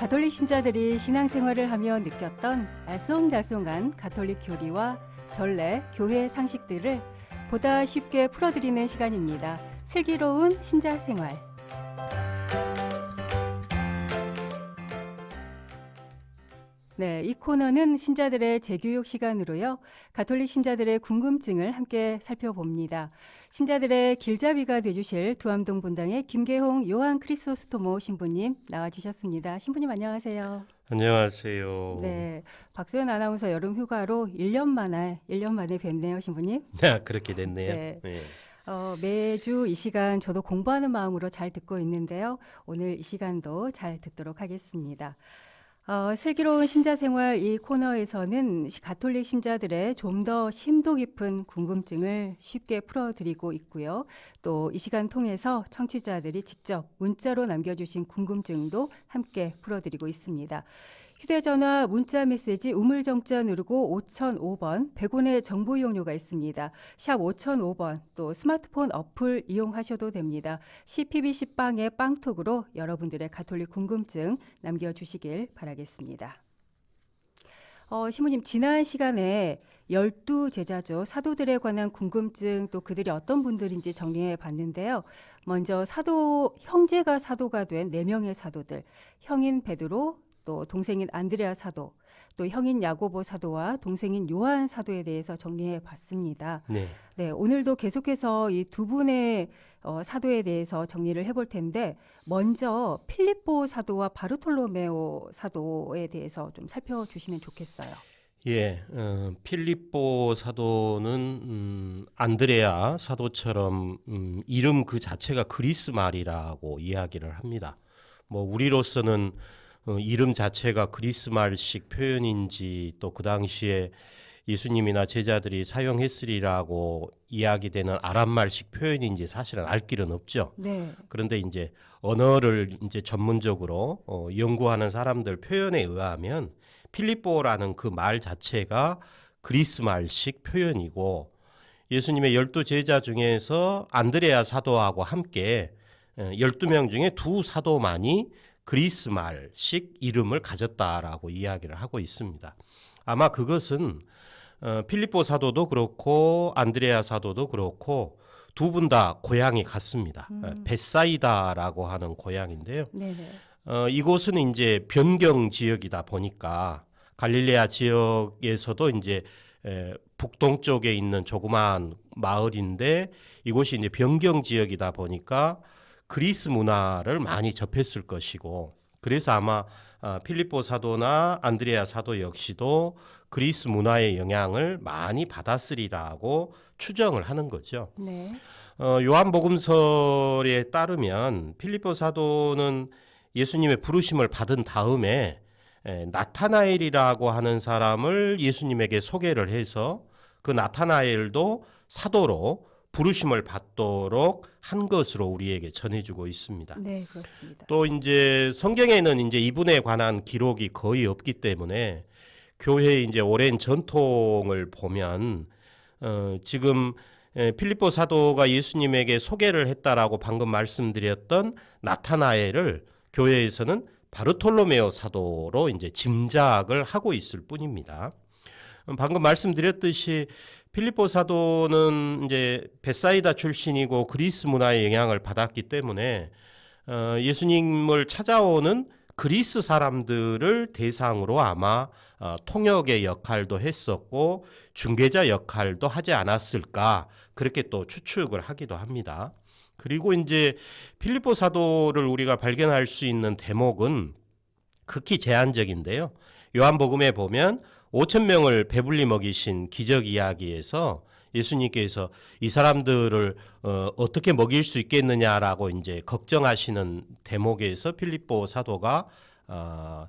가톨릭 신자들이 신앙생활을 하며 느꼈던 알쏭달쏭한 가톨릭 교리와 전례, 교회 상식들을 보다 쉽게 풀어드리는 시간입니다. 슬기로운 신자생활. 네, 이 코너는 신자들의 재교육 시간으로요. 가톨릭 신자들의 궁금증을 함께 살펴봅니다. 신자들의 길잡이가 되주실 두암동 본당의 김계홍 요한 크리소스토모 신부님 나와주셨습니다. 신부님 안녕하세요. 안녕하세요. 네, 박소연 아나운서 여름 휴가로 1년 만에 뵙네요, 신부님. 네, 그렇게 됐네요. 네. 네. 매주 이 시간 저도 공부하는 마음으로 잘 듣고 있는데요. 오늘 이 시간도 잘 듣도록 하겠습니다. 슬기로운 신자생활 이 코너에서는 가톨릭 신자들의 좀 더 심도 깊은 궁금증을 쉽게 풀어드리고 있고요. 또 이 시간 통해서 청취자들이 직접 문자로 남겨주신 궁금증도 함께 풀어드리고 있습니다. 휴대전화 문자 메시지 우물정자 누르고 5005번 100원의 정보 이용료가 있습니다. 샵 5005번 또 스마트폰 어플 이용하셔도 됩니다. CPBC빵의 빵톡으로 여러분들의 가톨릭 궁금증 남겨주시길 바라겠습니다. 신부님 지난 시간에 12제자죠. 사도들에 관한 궁금증 또 그들이 어떤 분들인지 정리해 봤는데요. 먼저 형제가 사도가 된 4명의 사도들, 형인 베드로, 또 동생인 안드레아 사도, 또 형인 야고보 사도와 동생인 요한 사도에 대해서 정리해 봤습니다. 네, 오늘도 계속해서 이 두 분의 사도에 대해서 정리를 해볼 텐데 먼저 필립보 사도와 바르톨로메오 사도에 대해서 좀 살펴주시면 좋겠어요. 예, 필립보 사도는 안드레아 사도처럼 이름 그 자체가 그리스 말이라고 이야기를 합니다. 뭐 우리로서는 이름 자체가 그리스 말식 표현인지 또 그 당시에 예수님이나 제자들이 사용했으리라고 이야기되는 아랍말식 표현인지 사실은 알 길은 없죠. 네. 그런데 이제 언어를 이제 전문적으로 연구하는 사람들 표현에 의하면 필립보라는 그 말 자체가 그리스 말식 표현이고 예수님의 12제자 중에서 안드레아 사도하고 함께 12명 중에 2 사도만이 그리스 말식 이름을 가졌다라고 이야기를 하고 있습니다. 아마 그것은 필립보 사도도 그렇고 안드레아 사도도 그렇고 두 분 다 고향이 같습니다. 벳사이다라고 하는 고향인데요. 네네. 이곳은 이제 변경 지역이다 보니까 갈릴레아 지역에서도 이제 북동쪽에 있는 조그마한 마을인데 이곳이 이제 변경 지역이다 보니까 그리스 문화를 많이 접했을 것이고 그래서 아마 필립보 사도나 안드레아 사도 역시도 그리스 문화의 영향을 많이 받았으리라고 추정을 하는 거죠. 네. 요한복음서에 따르면 필립보 사도는 예수님의 부르심을 받은 다음에 나타나엘이라고 하는 사람을 예수님에게 소개를 해서 그 나타나엘도 사도로 부르심을 받도록 한 것으로 우리에게 전해주고 있습니다. 네, 그렇습니다. 또 이제 성경에는 이제 이분에 관한 기록이 거의 없기 때문에 교회의 이제 오랜 전통을 보면 지금 필립보 사도가 예수님에게 소개를 했다라고 방금 말씀드렸던 나타나엘을 교회에서는 바르톨로메오 사도로 이제 짐작을 하고 있을 뿐입니다. 방금 말씀드렸듯이 필립보 사도는 이제 벳사이다 출신이고 그리스 문화의 영향을 받았기 때문에 예수님을 찾아오는 그리스 사람들을 대상으로 아마 통역의 역할도 했었고 중개자 역할도 하지 않았을까 그렇게 또 추측을 하기도 합니다. 그리고 이제 필립보 사도를 우리가 발견할 수 있는 대목은 극히 제한적인데요. 요한복음에 보면 5,000명을 배불리 먹이신 기적 이야기에서 예수님께서 이 사람들을 어떻게 먹일 수 있겠느냐라고 이제 걱정하시는 대목에서 필립보 사도가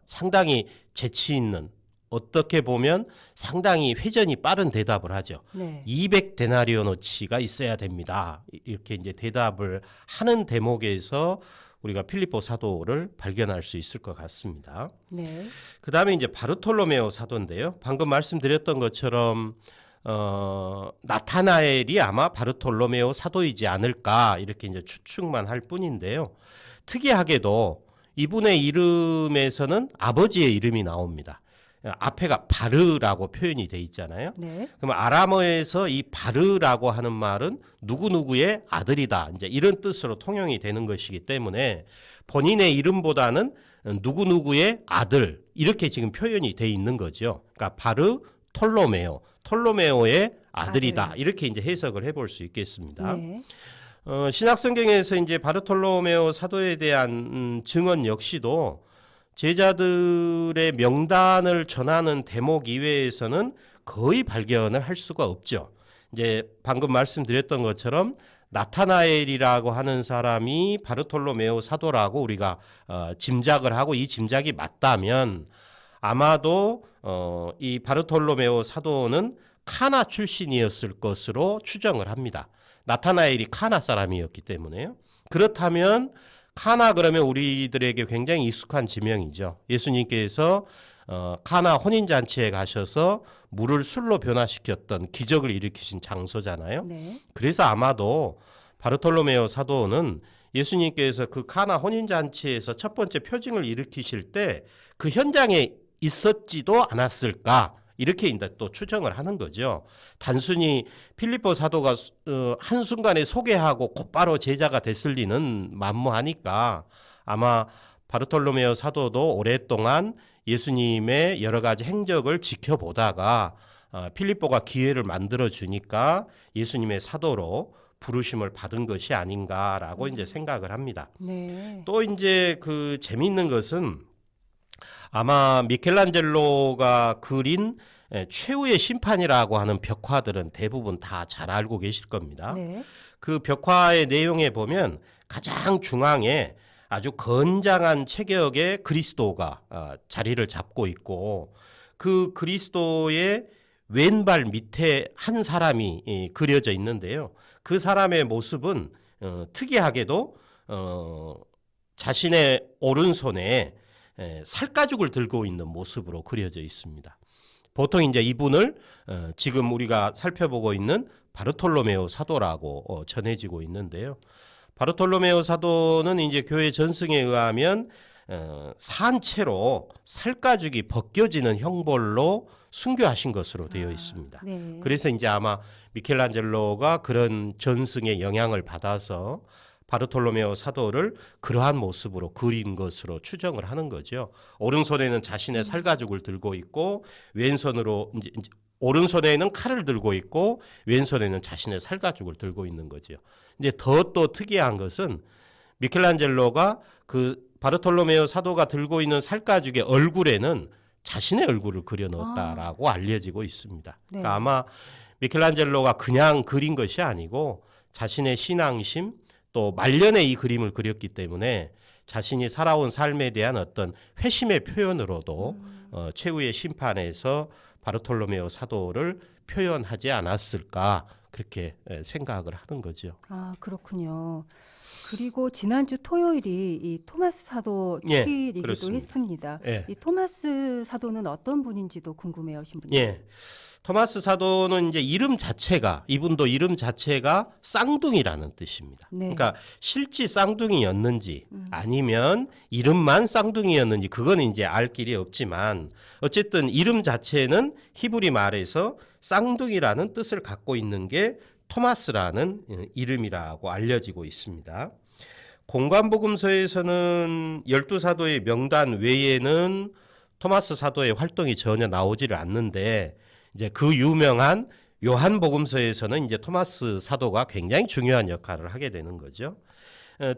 상당히 재치 있는 어떻게 보면 상당히 회전이 빠른 대답을 하죠. 네. 200데나리오너치가 있어야 됩니다. 이렇게 이제 대답을 하는 대목에서 우리가 필립보 사도를 발견할 수 있을 것 같습니다. 네. 그 다음에 이제 바르톨로메오 사도인데요. 방금 말씀드렸던 것처럼 나타나엘이 아마 바르톨로메오 사도이지 않을까 이렇게 이제 추측만 할 뿐인데요. 특이하게도 이분의 이름에서는 아버지의 이름이 나옵니다. 앞에가 바르라고 표현이 돼 있잖아요. 네. 그럼 아람어에서 이 바르라고 하는 말은 누구누구의 아들이다. 이제 이런 뜻으로 통용이 되는 것이기 때문에 본인의 이름보다는 누구누구의 아들 이렇게 지금 표현이 돼 있는 거죠. 그러니까 바르 톨로메오의 아들이다. 아들. 이렇게 이제 해석을 해볼 수 있겠습니다. 네. 신약 성경에서 이제 바르톨로메오 사도에 대한 증언 역시도 제자들의 명단을 전하는 대목 이외에서는 거의 발견을 할 수가 없죠. 이제 방금 말씀드렸던 것처럼 나타나엘이라고 하는 사람이 바르톨로메오 사도라고 우리가 짐작을 하고 이 짐작이 맞다면 아마도 이 바르톨로메오 사도는 카나 출신이었을 것으로 추정을 합니다. 나타나엘이 카나 사람이었기 때문에요. 그렇다면 카나 그러면 우리들에게 굉장히 익숙한 지명이죠. 예수님께서 카나 혼인잔치에 가셔서 물을 술로 변화시켰던 기적을 일으키신 장소잖아요. 네. 그래서 아마도 바르톨로메오 사도는 예수님께서 그 카나 혼인잔치에서 첫 번째 표징을 일으키실 때 그 현장에 있었지도 않았을까 이렇게 이제 또 추정을 하는 거죠. 단순히 필리포 사도가 한순간에 소개하고 곧바로 제자가 됐을 리는 만무하니까 아마 바르톨로메오 사도도 오랫동안 예수님의 여러 가지 행적을 지켜보다가 필리포가 기회를 만들어 주니까 예수님의 사도로 부르심을 받은 것이 아닌가라고 이제 생각을 합니다. 네. 또 이제 그 재미있는 것은 아마 미켈란젤로가 그린 최후의 심판이라고 하는 벽화들은 대부분 다 잘 알고 계실 겁니다. 네. 그 벽화의 내용에 보면 가장 중앙에 아주 건장한 체격의 그리스도가 자리를 잡고 있고 그 그리스도의 왼발 밑에 한 사람이 그려져 있는데요. 그 사람의 모습은 특이하게도 자신의 오른손에 살가죽을 들고 있는 모습으로 그려져 있습니다. 보통 이제 이분을 지금 우리가 살펴보고 있는 바르톨로메오 사도라고 전해지고 있는데요. 바르톨로메오 사도는 이제 교회 전승에 의하면 산채로 살가죽이 벗겨지는 형벌로 순교하신 것으로 되어 있습니다. 네. 그래서 이제 아마 미켈란젤로가 그런 전승의 영향을 받아서 바르톨로메오 사도를 그러한 모습으로 그린 것으로 추정을 하는 거죠. 오른손에는 자신의 살가죽을 들고 있고 왼손으로 이제 오른손에는 칼을 들고 있고 왼손에는 자신의 살가죽을 들고 있는 거죠. 근데 더 또 특이한 것은 미켈란젤로가 그 바르톨로메오 사도가 들고 있는 살가죽의 얼굴에는 자신의 얼굴을 그려 넣었다라고 알려지고 있습니다. 네. 그러니까 아마 미켈란젤로가 그냥 그린 것이 아니고 자신의 신앙심 또 말년에 이 그림을 그렸기 때문에 자신이 살아온 삶에 대한 어떤 회심의 표현으로도 최후의 심판에서 바르톨로메오 사도를 표현하지 않았을까 그렇게 생각을 하는 거죠. 아, 그렇군요. 그리고 지난주 토요일이 이 토마스 사도 예, 축일이기도 그렇습니다. 했습니다. 예. 이 토마스 사도는 어떤 분인지도 궁금해하신 분이요. 예. 토마스 사도는 이제 이분도 이름 자체가 쌍둥이라는 뜻입니다. 네. 그러니까 실제 쌍둥이였는지 아니면 이름만 쌍둥이였는지 그거는 이제 알 길이 없지만 어쨌든 이름 자체는 히브리 말에서 쌍둥이라는 뜻을 갖고 있는 게 토마스라는 이름이라고 알려지고 있습니다. 공관복음서에서는 12사도의 명단 외에는 토마스 사도의 활동이 전혀 나오지를 않는데 이제 그 유명한 요한복음서에서는 이제 토마스 사도가 굉장히 중요한 역할을 하게 되는 거죠.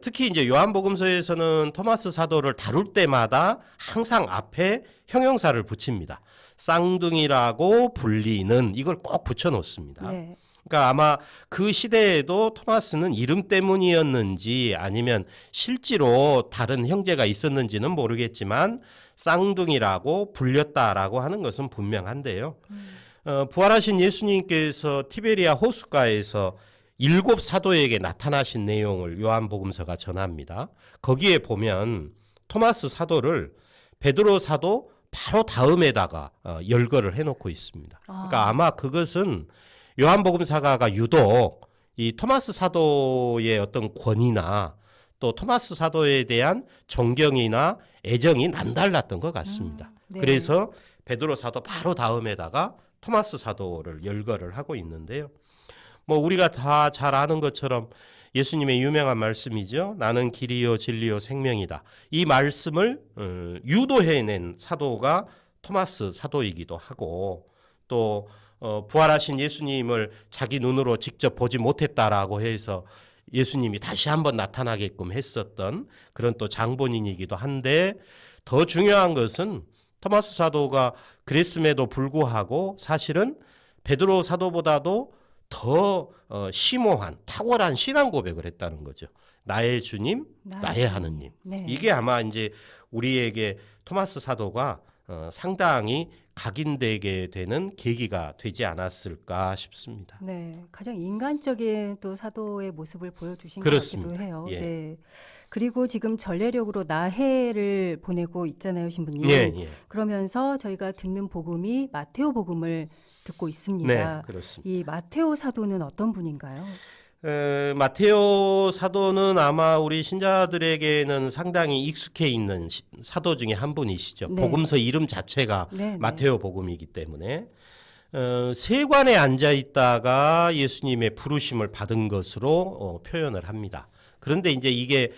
특히 이제 요한복음서에서는 토마스 사도를 다룰 때마다 항상 앞에 형용사를 붙입니다. 쌍둥이라고 불리는 이걸 꼭 붙여 놓습니다. 네. 그러니까 아마 그 시대에도 토마스는 이름 때문이었는지 아니면 실제로 다른 형제가 있었는지는 모르겠지만 쌍둥이라고 불렸다라고 하는 것은 분명한데요. 부활하신 예수님께서 티베리아 호숫가에서 7 사도에게 나타나신 내용을 요한복음서가 전합니다. 거기에 보면 토마스 사도를 베드로 사도 바로 다음에다가 열거를 해놓고 있습니다. 그러니까 아마 그것은 요한복음사가가 유독 이 토마스 사도의 어떤 권위나 또 토마스 사도에 대한 존경이나 애정이 남달랐던 것 같습니다. 네. 그래서 베드로 사도 바로 다음에다가 토마스 사도를 열거를 하고 있는데요. 뭐 우리가 다 잘 아는 것처럼 예수님의 유명한 말씀이죠. 나는 길이요 진리요 생명이다. 이 말씀을 유도해낸 사도가 토마스 사도이기도 하고 또 부활하신 예수님을 자기 눈으로 직접 보지 못했다라고 해서 예수님이 다시 한번 나타나게끔 했었던 그런 또 장본인이기도 한데 더 중요한 것은 토마스 사도가 그랬음에도 불구하고 사실은 베드로 사도보다도 더 심오한 탁월한 신앙 고백을 했다는 거죠. 나의 주님, 나의 하느님. 네. 이게 아마 이제 우리에게 토마스 사도가 상당히 각인되게 되는 계기가 되지 않았을까 싶습니다. 네, 가장 인간적인 또 사도의 모습을 보여주신 그렇습니다. 것 같기도 해요. 예. 네. 그리고 지금 전례력으로 나해를 보내고 있잖아요, 신부님. 예, 예. 그러면서 저희가 듣는 복음이 마테오 복음을 듣고 있습니다. 네, 그렇습니다. 이 마테오 사도는 어떤 분인가요? 마테오 사도는 아마 우리 신자들에게는 상당히 익숙해 있는 사도 중에 한 분이시죠. 네. 복음서 이름 자체가 네, 마테오 복음이기 때문에 세관에 앉아 있다가 예수님의 부르심을 받은 것으로 표현을 합니다. 그런데 이제 이게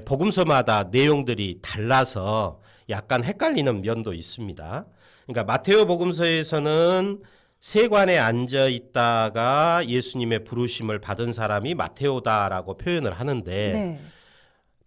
복음서마다 내용들이 달라서 약간 헷갈리는 면도 있습니다. 그러니까 마테오 복음서에서는 세관에 앉아 있다가 예수님의 부르심을 받은 사람이 마테오다라고 표현을 하는데 네.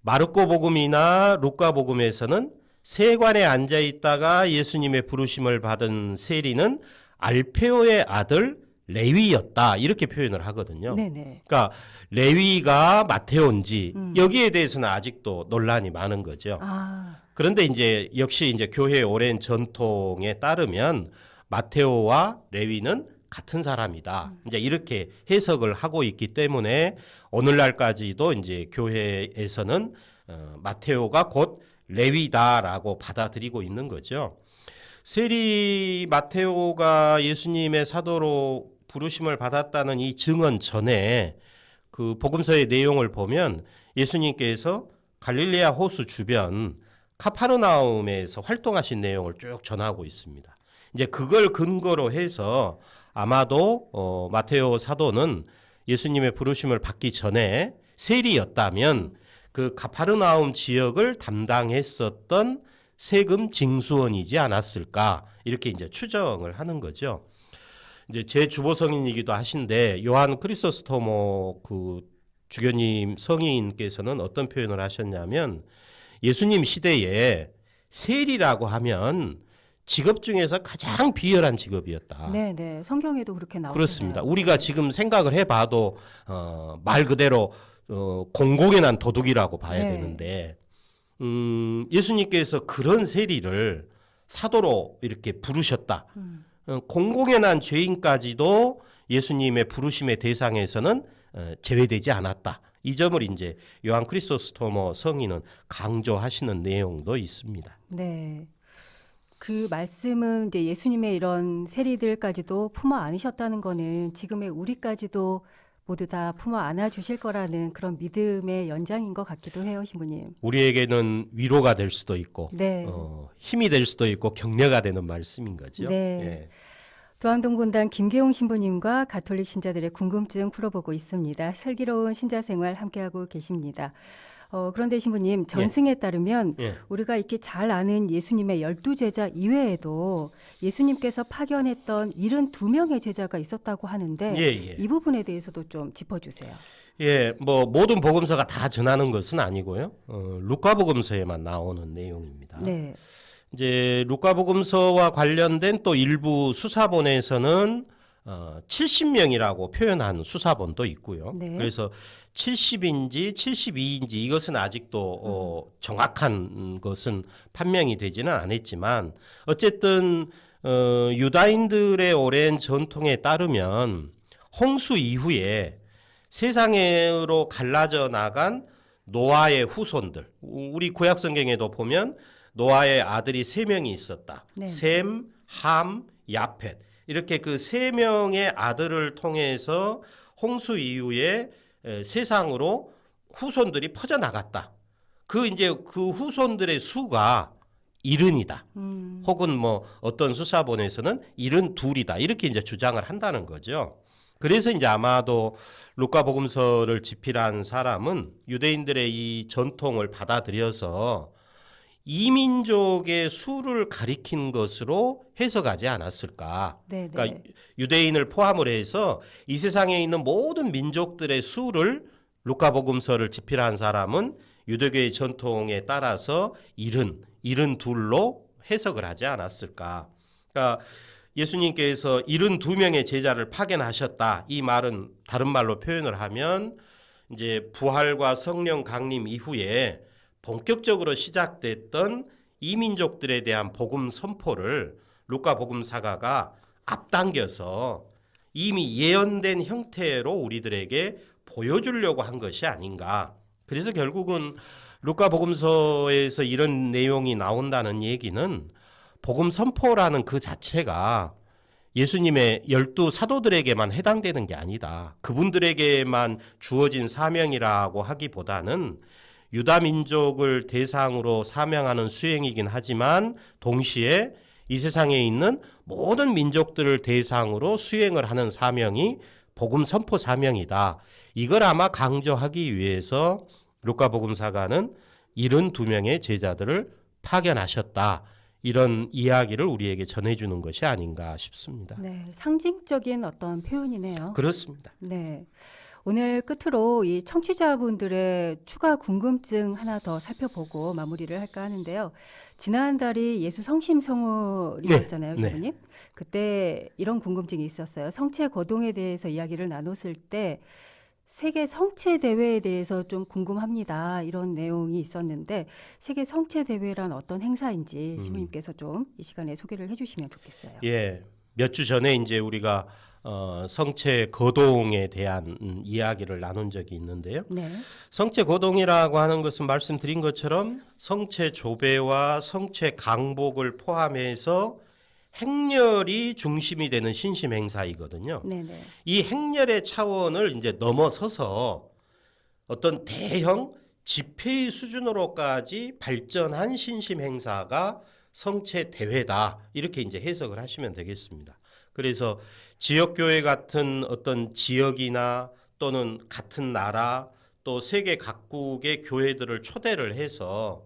마르코 복음이나 루카 복음에서는 세관에 앉아 있다가 예수님의 부르심을 받은 세리는 알페오의 아들 레위였다 이렇게 표현을 하거든요. 네, 네. 그러니까 레위가 마테오인지 여기에 대해서는 아직도 논란이 많은 거죠. 아, 그런데 이제 역시 이제 교회의 오랜 전통에 따르면 마테오와 레위는 같은 사람이다. 이제 이렇게 해석을 하고 있기 때문에 오늘날까지도 이제 교회에서는 마테오가 곧 레위다라고 받아들이고 있는 거죠. 세리 마테오가 예수님의 사도로 부르심을 받았다는 이 증언 전에 그 복음서의 내용을 보면 예수님께서 갈릴레아 호수 주변 카파르나움에서 활동하신 내용을 쭉 전하고 있습니다. 이제 그걸 근거로 해서 아마도 마테오 사도는 예수님의 부르심을 받기 전에 세리였다면 그 카파르나움 지역을 담당했었던 세금 징수원이지 않았을까 이렇게 이제 추정을 하는 거죠. 이제 제 주보 성인이기도 하신데 요한 크리소스토모 그 주교님 성인께서는 어떤 표현을 하셨냐면 예수님 시대에 세리라고 하면 직업 중에서 가장 비열한 직업이었다. 네, 네. 성경에도 그렇게 나오죠. 그렇습니다. 우리가 지금 생각을 해봐도 말 그대로 공공에 난 도둑이라고 봐야 네. 되는데 예수님께서 그런 세리를 사도로 이렇게 부르셨다. 공공에 난 죄인까지도 예수님의 부르심의 대상에서는 제외되지 않았다. 이 점을 이제 요한 크리소스토모 성인은 강조하시는 내용도 있습니다. 네. 그 말씀은 이제 예수님의 이런 세리들까지도 품어 안으셨다는 거는 지금의 우리까지도 모두 다 품어 안아 주실 거라는 그런 믿음의 연장인 것 같기도 해요, 신부님. 우리에게는 위로가 될 수도 있고 네. 힘이 될 수도 있고 격려가 되는 말씀인 거죠. 네. 예. 도안동본당 김계용 신부님과 가톨릭 신자들의 궁금증 풀어보고 있습니다. 슬기로운 신자 생활 함께하고 계십니다. 그런데 신부님, 전승에 따르면 예. 우리가 이렇게 잘 아는 예수님의 12제자 이외에도 예수님께서 파견했던 72명의 제자가 있었다고 하는데 예, 예. 이 부분에 대해서도 좀 짚어주세요. 예, 뭐 모든 복음서가 다 전하는 것은 아니고요. 루카 복음서에만 나오는 내용입니다. 네. 이제 루카 복음서와 관련된 또 일부 수사본에서는 70명이라고 표현한 수사본도 있고요. 네. 그래서 70인지 72인지 이것은 아직도 정확한 것은 판명이 되지는 않았지만 어쨌든 유다인들의 오랜 전통에 따르면 홍수 이후에 세상으로 갈라져 나간 노아의 후손들, 우리 구약 성경에도 보면 노아의 아들이 3명이 있었다. 네. 셈, 함, 야펫. 이렇게 그 3명의 아들을 통해서 홍수 이후에 세상으로 후손들이 퍼져 나갔다. 그 후손들의 수가 70이다. 혹은 뭐 어떤 수사본에서는 72이다. 이렇게 이제 주장을 한다는 거죠. 그래서 이제 아마도 루카복음서를 집필한 사람은 유대인들의 이 전통을 받아들여서 이민족의 수를 가리킨 것으로 해석하지 않았을까. 네, 그러니까 네. 유대인을 포함을 해서 이 세상에 있는 모든 민족들의 수를 루카복음서를 집필한 사람은 유대교의 전통에 따라서 72로 해석을 하지 않았을까. 그러니까 예수님께서 72명의 제자를 파견하셨다. 이 말은 다른 말로 표현을 하면 이제 부활과 성령 강림 이후에 본격적으로 시작됐던 이민족들에 대한 복음 선포를 루카 복음사가가 앞당겨서 이미 예언된 형태로 우리들에게 보여주려고 한 것이 아닌가. 그래서 결국은 루카 복음서에서 이런 내용이 나온다는 얘기는 복음 선포라는 그 자체가 예수님의 12 사도들에게만 해당되는 게 아니다. 그분들에게만 주어진 사명이라고 하기보다는 유다 민족을 대상으로 사명하는 수행이긴 하지만 동시에 이 세상에 있는 모든 민족들을 대상으로 수행을 하는 사명이 복음 선포 사명이다. 이걸 아마 강조하기 위해서 루카복음사가는 72명의 제자들을 파견하셨다. 이런 이야기를 우리에게 전해주는 것이 아닌가 싶습니다. 네, 상징적인 어떤 표현이네요. 그렇습니다. 네. 오늘 끝으로 이 청취자분들의 추가 궁금증 하나 더 살펴보고 마무리를 할까 하는데요. 지난달이 예수 성심 성월이었잖아요, 네, 셰프님. 그때 이런 궁금증이 있었어요. 성체 거동에 대해서 이야기를 나눴을 때 세계 성체 대회에 대해서 좀 궁금합니다. 이런 내용이 있었는데 세계 성체 대회란 어떤 행사인지 신부님께서 좀 이 시간에 소개를 해주시면 좋겠어요. 예, 몇 주 전에 이제 우리가 성체 거동에 대한 이야기를 나눈 적이 있는데요. 네. 성체 거동이라고 하는 것은 말씀드린 것처럼 성체 조배와 성체 강복을 포함해서 행렬이 중심이 되는 신심 행사이거든요. 네네. 이 행렬의 차원을 이제 넘어서서 어떤 대형 집회의 수준으로까지 발전한 신심 행사가 성체 대회다. 이렇게 이제 해석을 하시면 되겠습니다. 그래서 지역교회 같은 어떤 지역이나 또는 같은 나라 또 세계 각국의 교회들을 초대를 해서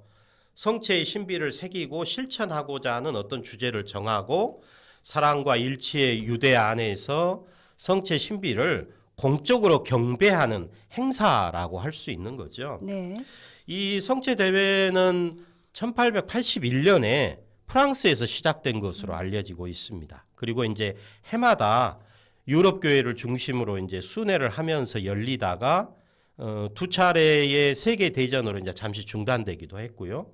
성체의 신비를 새기고 실천하고자 하는 어떤 주제를 정하고 사랑과 일치의 유대 안에서 성체 신비를 공적으로 경배하는 행사라고 할 수 있는 거죠. 네. 이 성체 대회는 1881년에 프랑스에서 시작된 것으로 알려지고 있습니다. 그리고 이제 해마다 유럽 교회를 중심으로 이제 순회를 하면서 열리다가 두 차례의 세계 대전으로 이제 잠시 중단되기도 했고요.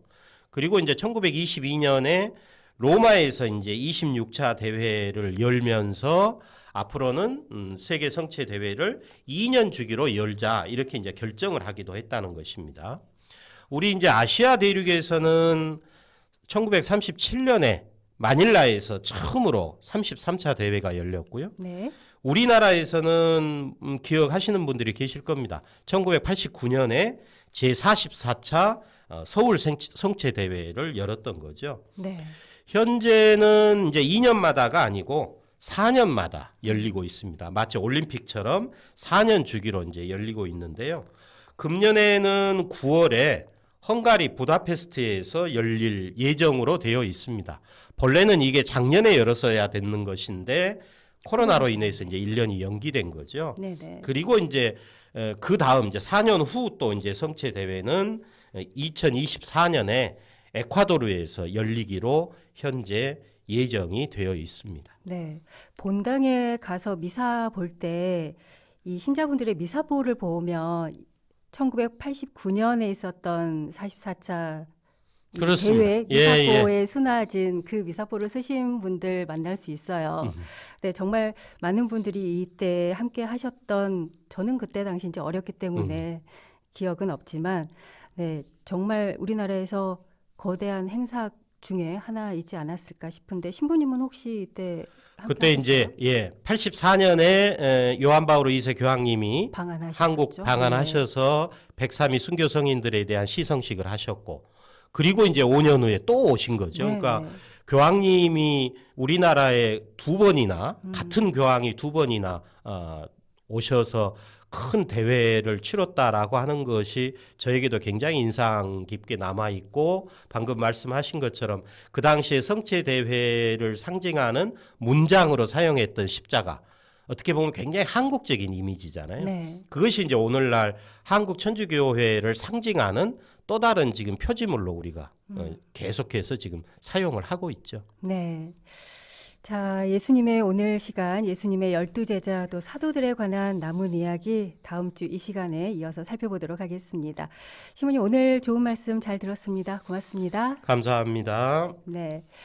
그리고 이제 1922년에 로마에서 이제 26차 대회를 열면서 앞으로는 세계 성체 대회를 2년 주기로 열자 이렇게 이제 결정을 하기도 했다는 것입니다. 우리 이제 아시아 대륙에서는 1937년에 마닐라에서 처음으로 33차 대회가 열렸고요. 네. 우리나라에서는 기억하시는 분들이 계실 겁니다. 1989년에 제44차 서울 성체 대회를 열었던 거죠. 네. 현재는 이제 2년마다가 아니고 4년마다 열리고 있습니다. 마치 올림픽처럼 4년 주기로 이제 열리고 있는데요. 금년에는 9월에 헝가리 부다페스트에서 열릴 예정으로 되어 있습니다. 본래는 이게 작년에 열었어야 되는 것인데 코로나로 인해서 이제 1년이 연기된 거죠. 네네. 그리고 이제 그 다음 이제 4년 후 또 이제 성체 대회는 2024년에 에콰도르에서 열리기로 현재 예정이 되어 있습니다. 네. 본당에 가서 미사 볼 때 이 신자분들의 미사보를 보면 1989년에 있었던 44차 이 그렇습니다. 대회 예, 미사보에 수놔진 그 미사보를 쓰신 분들 만날 수 있어요. 네, 정말 많은 분들이 이때 함께 하셨던 저는 그때 당시 이제 어렸기 때문에 기억은 없지만 네, 정말 우리나라에서 거대한 행사 중에 하나 있지 않았을까 싶은데 신부님은 혹시 이때 함께 그때 이제 84년에 요한 바오로 2세 교황님이 방한하셨죠? 한국 방한하셔서 103위 순교 성인들에 대한 시성식을 하셨고, 그리고 이제 5년 후에 또 오신 거죠. 네, 그러니까 네. 교황님이 우리나라에 두 번이나 같은 교황이 두 번이나 오셔서 큰 대회를 치렀다라고 하는 것이 저에게도 굉장히 인상 깊게 남아 있고, 방금 말씀하신 것처럼 그 당시에 성체 대회를 상징하는 문장으로 사용했던 십자가, 어떻게 보면 굉장히 한국적인 이미지잖아요. 네. 그것이 이제 오늘날 한국 천주교회를 상징하는 또 다른 지금 표지물로 우리가 계속해서 지금 사용을 하고 있죠. 네. 자, 예수님의 오늘 시간, 예수님의 12제자 또 사도들에 관한 남은 이야기 다음 주 이 시간에 이어서 살펴보도록 하겠습니다. 시모님 오늘 좋은 말씀 잘 들었습니다. 고맙습니다. 감사합니다. 네.